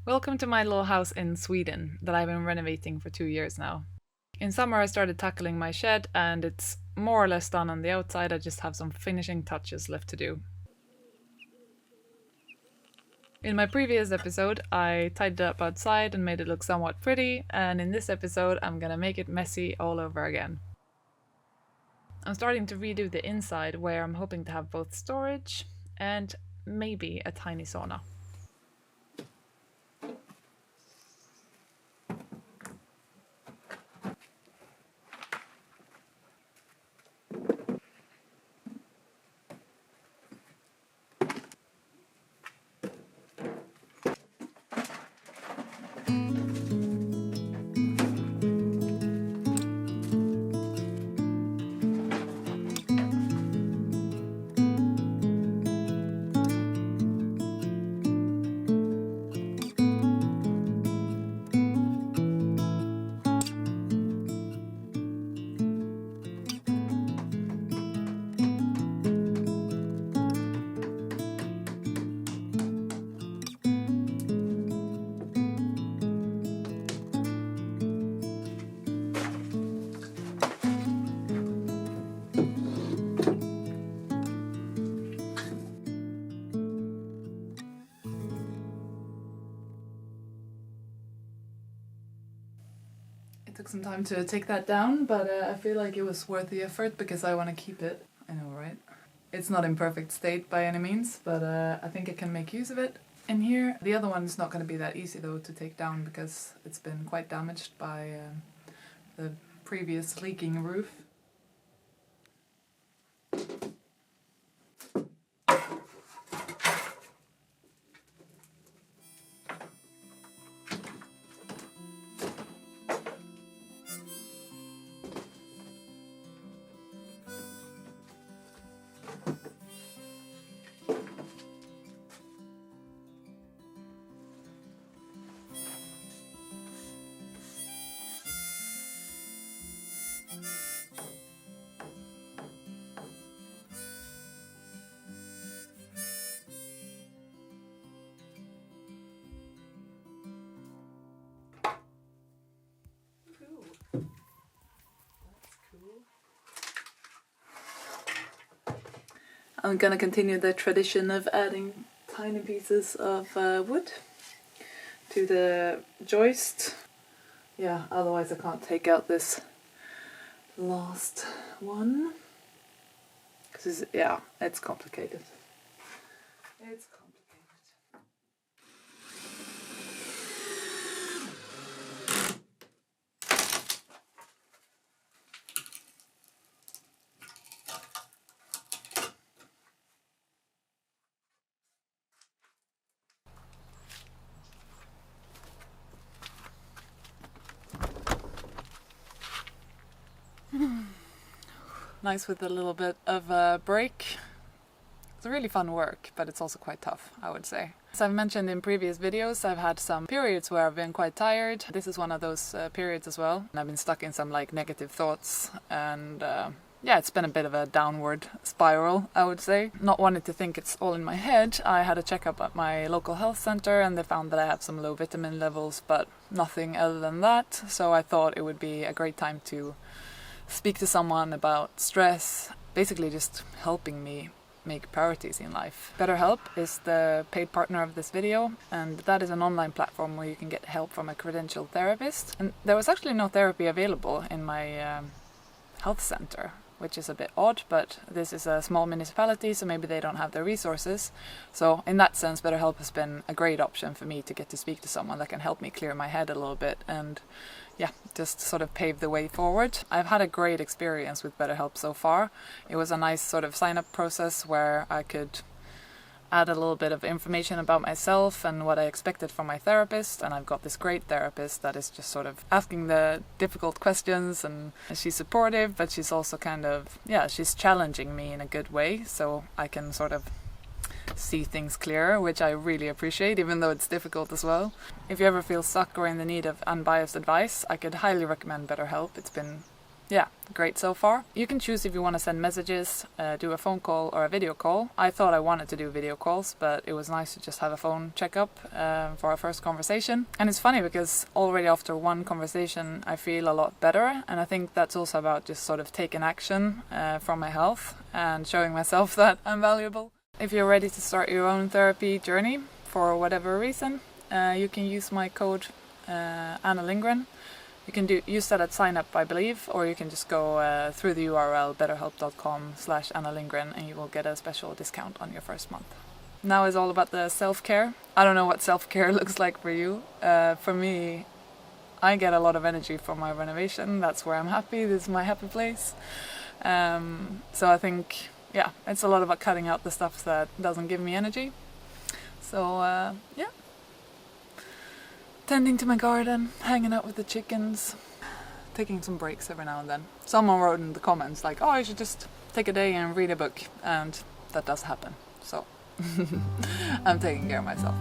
Welcome to my little house in Sweden that I've been renovating for 2 years now. In summer, I started tackling my shed, and it's more or less done on the outside. I just have some finishing touches left to do. In my previous episode, I tidied up outside and made it look somewhat pretty, and in this episode, I'm gonna make it messy all over again. I'm starting to redo the inside, where I'm hoping to have both storage and maybe a tiny sauna. It took some time to take that down, but I feel like it was worth the effort because I want to keep it. I know, right? It's not in perfect state by any means, but I think I can make use of it in here. The other one is not going to be that easy though to take down because it's been quite damaged by the previous leaking roof. I'm gonna continue the tradition of adding tiny pieces of wood to the joist. Yeah, otherwise I can't take out this last one. Cause it's complicated. It's complicated. Nice with a little bit of a break. It's really fun work, but it's also quite tough, I would say. As I've mentioned in previous videos, I've had some periods where I've been quite tired. This is one of those periods as well. And I've been stuck in some negative thoughts and it's been a bit of a downward spiral, I would say. Not wanting to think it's all in my head, I had a checkup at my local health center and they found that I have some low vitamin levels, but nothing other than that. So I thought it would be a great time to speak to someone about stress, basically just helping me make priorities in life. BetterHelp is the paid partner of this video, and that is an online platform where you can get help from a credentialed therapist. And there was actually no therapy available in my health center, which is a bit odd, but this is a small municipality, so maybe they don't have the resources. So in that sense, BetterHelp has been a great option for me to get to speak to someone that can help me clear my head a little bit and just sort of pave the way forward. I've had a great experience with BetterHelp so far. It was a nice sort of sign-up process where I could add a little bit of information about myself and what I expected from my therapist, and I've got this great therapist that is just sort of asking the difficult questions, and she's supportive, but she's also she's challenging me in a good way, so I can sort of see things clearer, which I really appreciate, even though it's difficult as well. If you ever feel stuck or in the need of unbiased advice, I could highly recommend BetterHelp. It's been yeah, great so far. You can choose if you want to send messages, do a phone call or a video call. I thought I wanted to do video calls, but it was nice to just have a phone checkup for our first conversation. And it's funny because already after one conversation I feel a lot better, and I think that's also about just sort of taking action from my health and showing myself that I'm valuable. If you're ready to start your own therapy journey for whatever reason, you can use my code Anna Lindgren. You can use that at sign up, I believe, or you can just go through the URL betterhelp.com/Anna Lindgren and you will get a special discount on your first month. Now is all about the self-care. I don't know what self-care looks like for you. For me, I get a lot of energy from my renovation. That's where I'm happy. This is my happy place. So I think, yeah, it's a lot about cutting out the stuff that doesn't give me energy. So, yeah. Tending to my garden, hanging out with the chickens, taking some breaks every now and then. Someone wrote in the comments like, oh, you should just take a day and read a book, and that does happen. So I'm taking care of myself.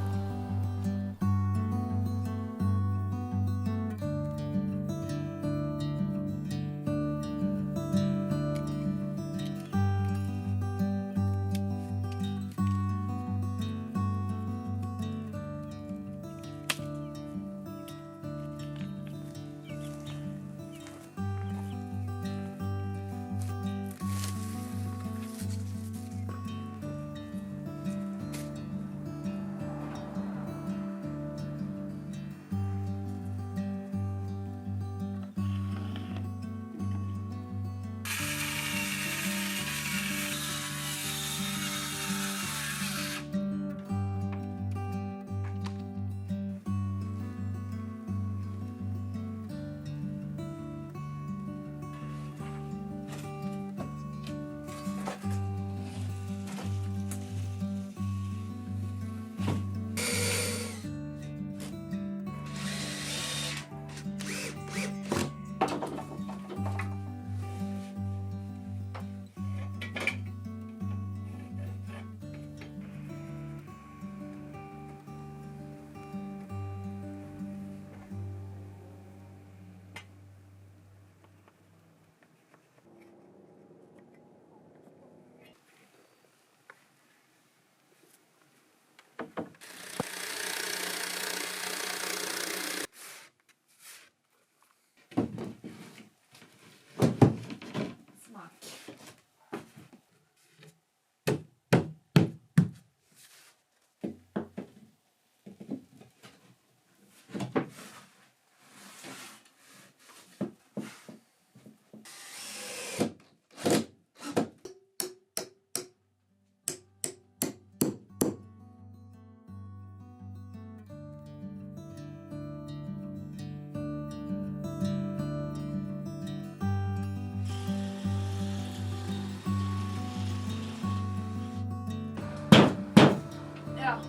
Yeah.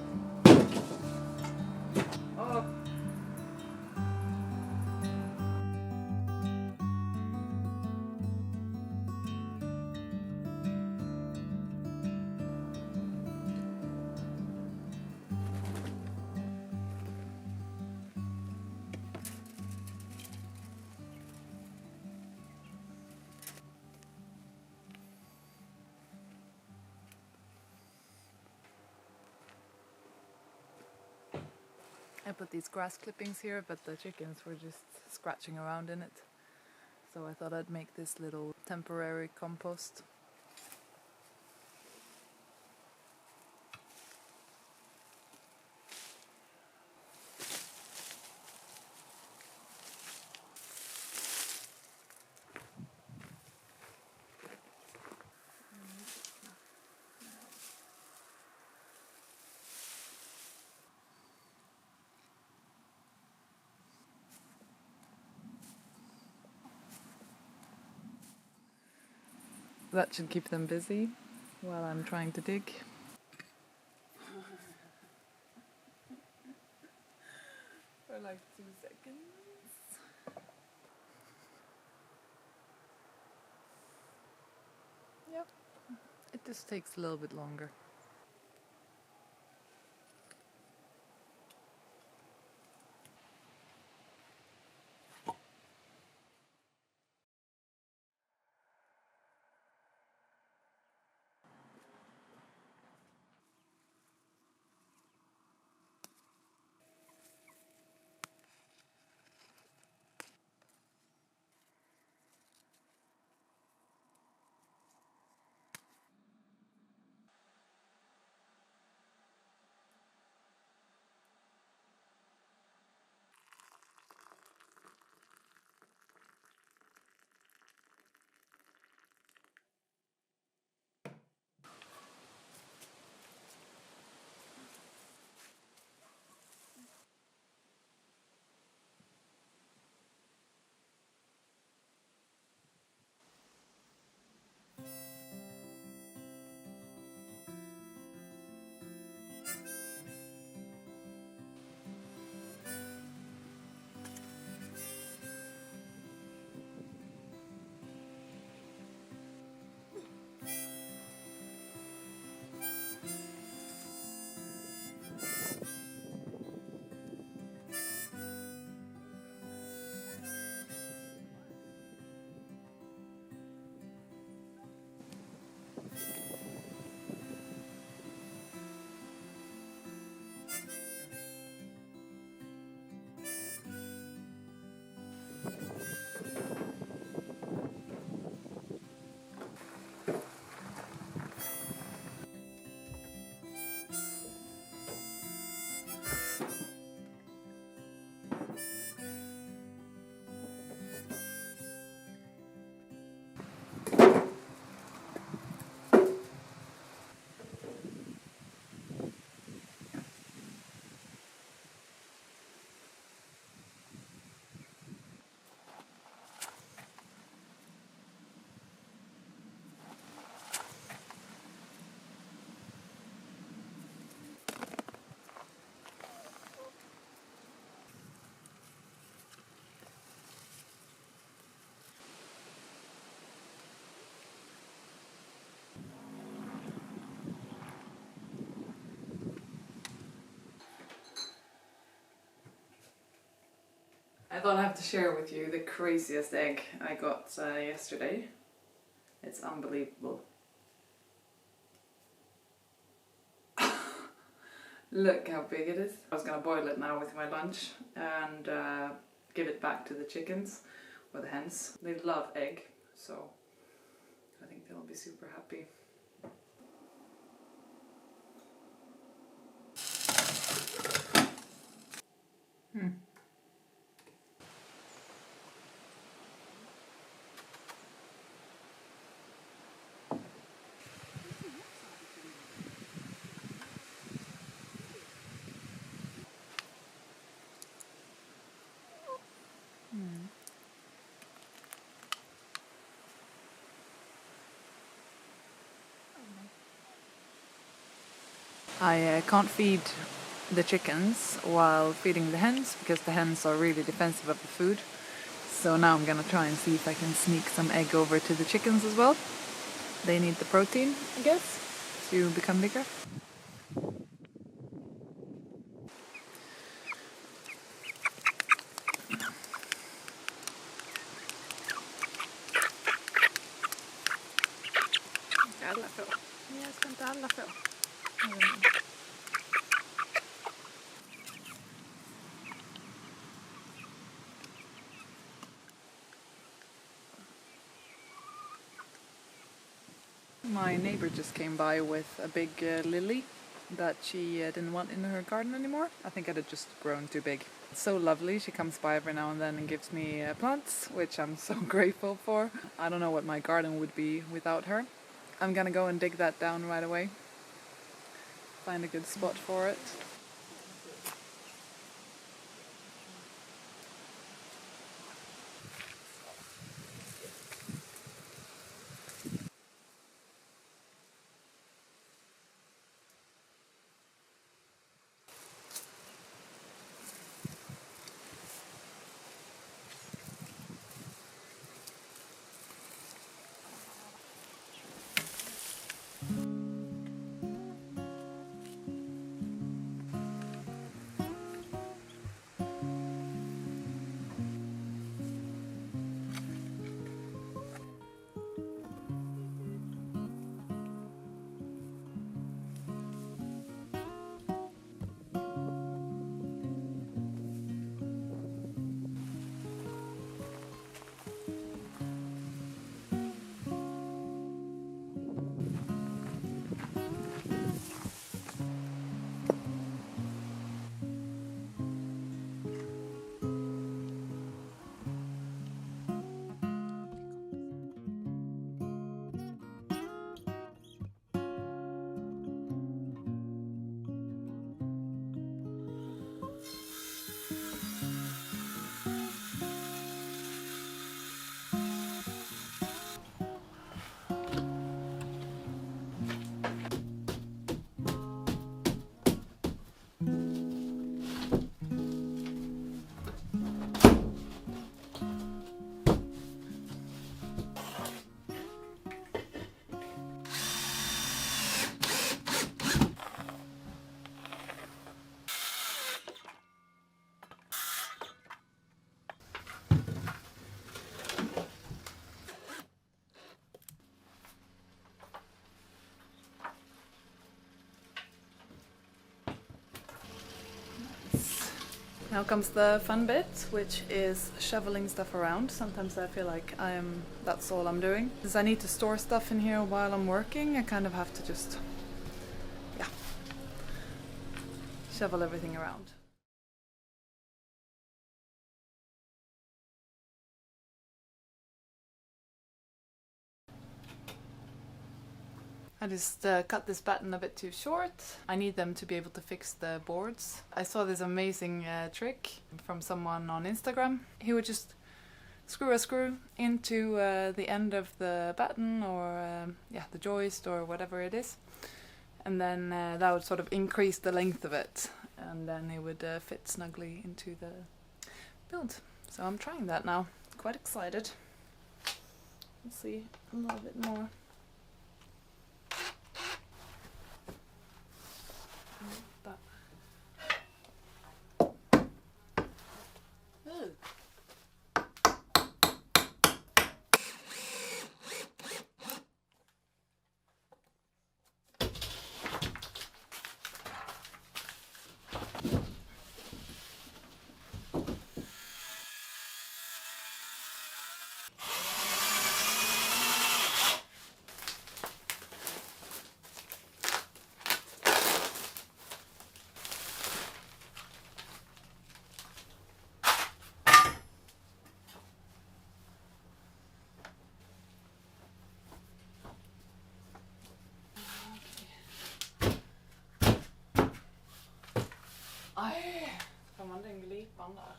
Oh. I put these grass clippings here, but the chickens were just scratching around in it. So I thought I'd make this little temporary compost. That should keep them busy while I'm trying to dig. For like 2 seconds. Yep, it just takes a little bit longer. I thought I'd have to share with you the craziest egg I got yesterday. It's unbelievable. Look how big it is. I was gonna boil it now with my lunch and give it back to the chickens or the hens. They love egg, so I think they'll be super happy. I can't feed the chickens while feeding the hens because the hens are really defensive of the food. So now I'm gonna try and see if I can sneak some egg over to the chickens as well. They need the protein, I guess, to become bigger. Alla få. Jag ska inte alla få. My neighbor just came by with a big lily that she didn't want in her garden anymore. I think it had just grown too big. It's so lovely. She comes by every now and then and gives me plants, which I'm so grateful for. I don't know what my garden would be without her. I'm gonna go and dig that down right away. Find a good spot for it. Now comes the fun bit, which is shoveling stuff around. Sometimes I feel like that's all I'm doing. Since I need to store stuff in here while I'm working, I kind of have to just, shovel everything around. I just cut this batten a bit too short. I need them to be able to fix the boards. I saw this amazing trick from someone on Instagram. He would just screw a screw into the end of the batten or the joist or whatever it is. And then that would sort of increase the length of it. And then it would fit snugly into the build. So I'm trying that now. Quite excited. Let's see a little bit more. Van daar.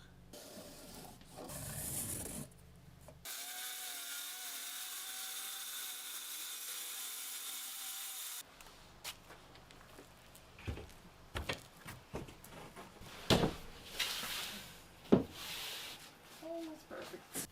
Almost perfect.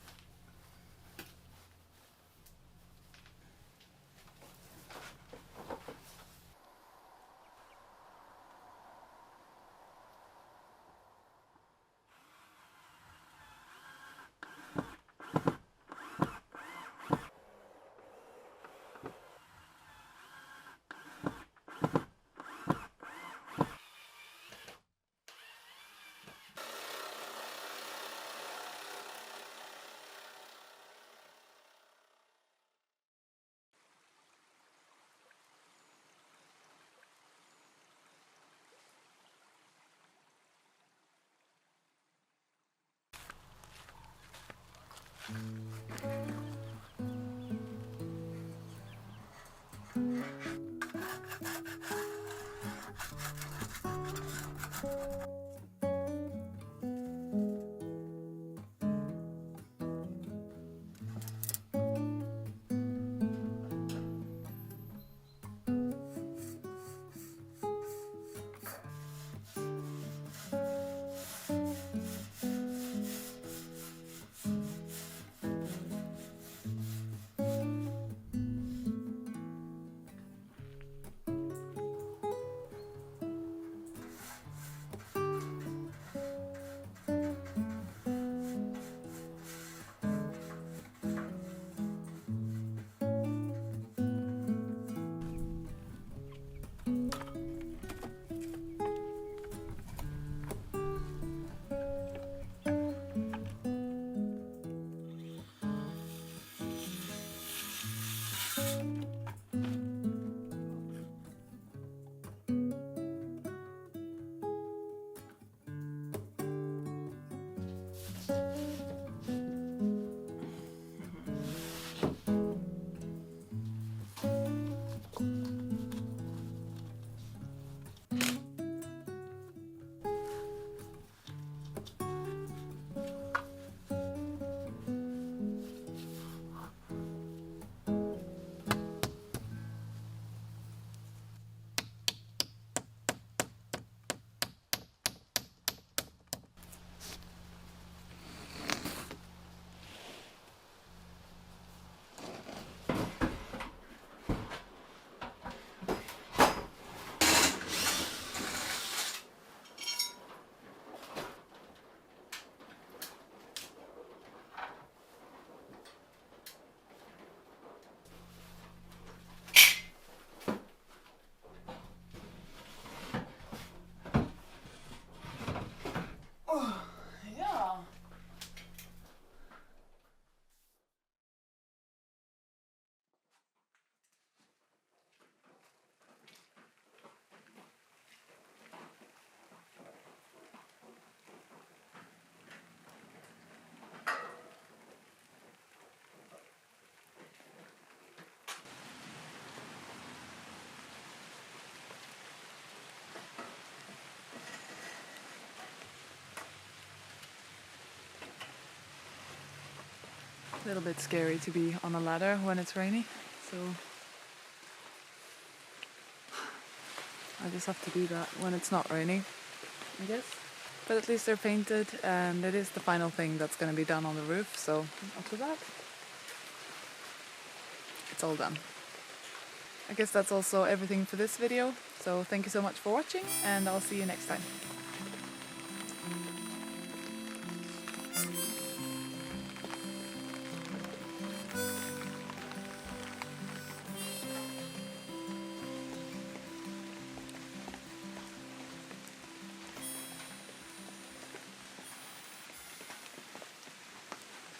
A little bit scary to be on a ladder when it's rainy, so I just have to do that when it's not raining, I guess. But at least they're painted, and it is the final thing that's going to be done on the roof, so after that, it's all done. I guess that's also everything for this video, so thank you so much for watching, and I'll see you next time.